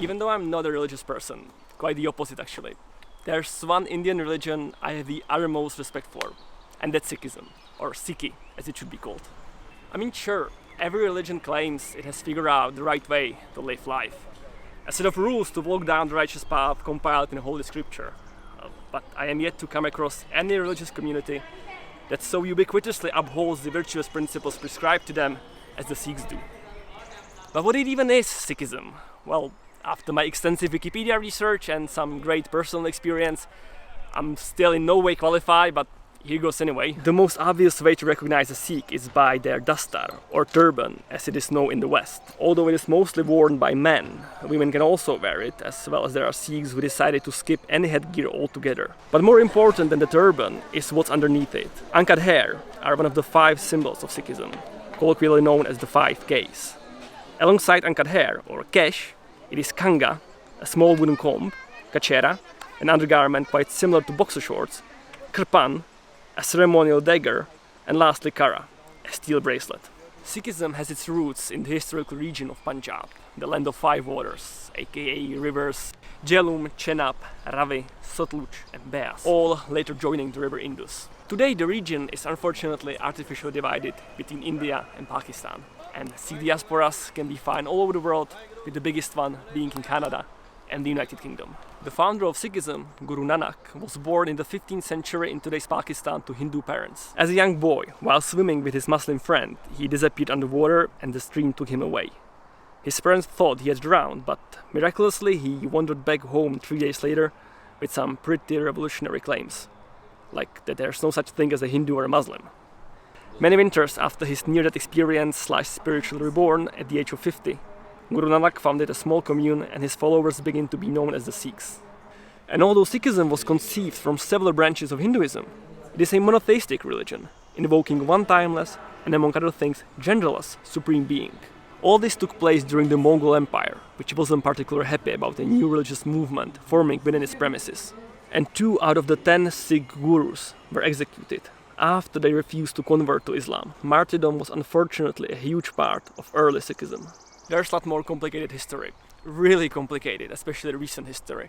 Even though I'm not a religious person, quite the opposite actually. There's one Indian religion I have the uttermost respect for, and that's Sikhism, or Sikhi as it should be called. I mean, sure, every religion claims it has figured out the right way to live life, a set of rules to walk down the righteous path compiled in Holy Scripture. But I am yet to come across any religious community that so ubiquitously upholds the virtuous principles prescribed to them as the Sikhs do. But what it even is, Sikhism? Well, after my extensive Wikipedia research and some great personal experience, I'm still in no way qualified, but here goes anyway. The most obvious way to recognize a Sikh is by their dastar, or turban, as it is known in the West. Although it is mostly worn by men, women can also wear it, as well as there are Sikhs who decided to skip any headgear altogether. But more important than the turban is what's underneath it. Uncut hair are one of the 5 symbols of Sikhism, colloquially known as the 5 Ks. Alongside uncut hair, or kesh, it is kanga, a small wooden comb, kachera, an undergarment quite similar to boxer shorts, kirpan, a ceremonial dagger, and lastly kara, a steel bracelet. Sikhism has its roots in the historical region of Punjab, the land of 5 waters, aka rivers Jhelum, Chenab, Ravi, Satluj and Beas, all later joining the river Indus. Today the region is unfortunately artificially divided between India and Pakistan, and Sikh diasporas can be found all over the world, with the biggest one being in Canada and the United Kingdom. The founder of Sikhism, Guru Nanak, was born in the 15th century in today's Pakistan to Hindu parents. As a young boy, while swimming with his Muslim friend, he disappeared underwater and the stream took him away. His parents thought he had drowned, but miraculously he wandered back home 3 days later with some pretty revolutionary claims, like that there's no such thing as a Hindu or a Muslim. Many winters after his near-death experience / spiritual reborn at the age of 50, Guru Nanak founded a small commune and his followers began to be known as the Sikhs. And although Sikhism was conceived from several branches of Hinduism, it is a monotheistic religion, invoking one timeless and among other things genderless supreme being. All this took place during the Mongol Empire, which wasn't particularly happy about a new religious movement forming within its premises. And 2 out of the 10 Sikh gurus were executed after they refused to convert to Islam. Martyrdom was unfortunately a huge part of early Sikhism. There's a lot more complicated history, really complicated, especially recent history.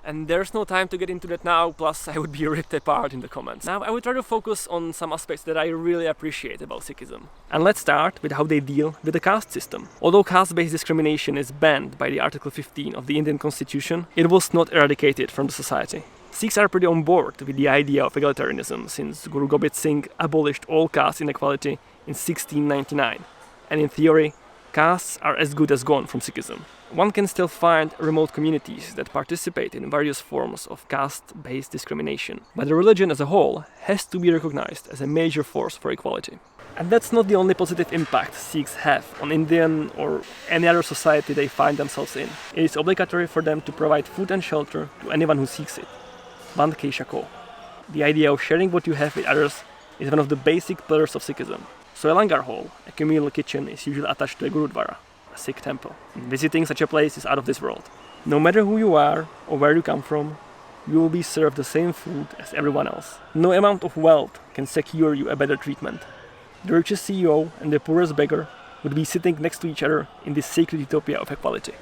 And there's no time to get into that now, plus I would be ripped apart in the comments. Now I would try to focus on some aspects that I really appreciate about Sikhism. And let's start with how they deal with the caste system. Although caste-based discrimination is banned by the Article 15 of the Indian Constitution, it was not eradicated from the society. Sikhs are pretty on board with the idea of egalitarianism, since Guru Gobind Singh abolished all caste inequality in 1699. And in theory, castes are as good as gone from Sikhism. One can still find remote communities that participate in various forms of caste-based discrimination, but the religion as a whole has to be recognized as a major force for equality. And that's not the only positive impact Sikhs have on Indian or any other society they find themselves in. It is obligatory for them to provide food and shelter to anyone who seeks it. Band Ke Shako. The idea of sharing what you have with others is one of the basic pillars of Sikhism. So a langar hall, a communal kitchen, is usually attached to a gurudwara, a Sikh temple. And visiting such a place is out of this world. No matter who you are or where you come from, you will be served the same food as everyone else. No amount of wealth can secure you a better treatment. The richest CEO and the poorest beggar would be sitting next to each other in this sacred utopia of equality.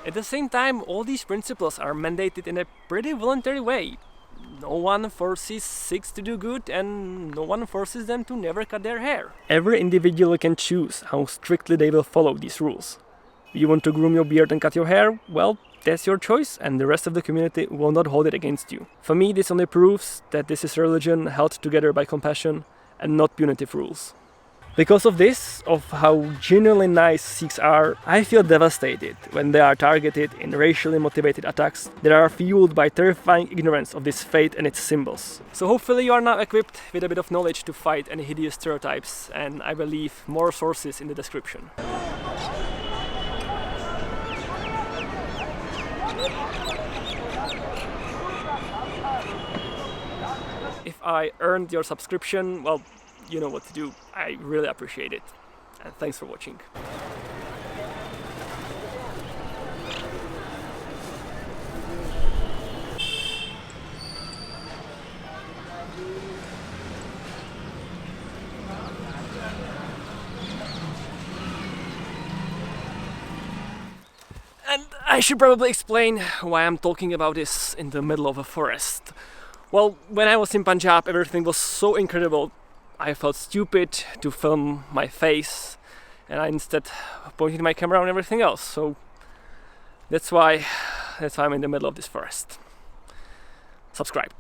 At the same time, all these principles are mandated in a pretty voluntary way. No one forces Sikhs to do good and no one forces them to never cut their hair. Every individual can choose how strictly they will follow these rules. You want to groom your beard and cut your hair? Well, that's your choice and the rest of the community will not hold it against you. For me, this only proves that this is a religion held together by compassion and not punitive rules. Because of this, of how genuinely nice Sikhs are, I feel devastated when they are targeted in racially motivated attacks that are fueled by terrifying ignorance of this faith and its symbols. So hopefully you are now equipped with a bit of knowledge to fight any hideous stereotypes, and I will leave more sources in the description. I earned your subscription, well, you know what to do. I really appreciate it. And thanks for watching. And I should probably explain why I'm talking about this in the middle of a forest. Well, when I was in Punjab, everything was so incredible. I felt stupid to film my face, and I instead pointed my camera on everything else. So that's why I'm in the middle of this forest. Subscribe.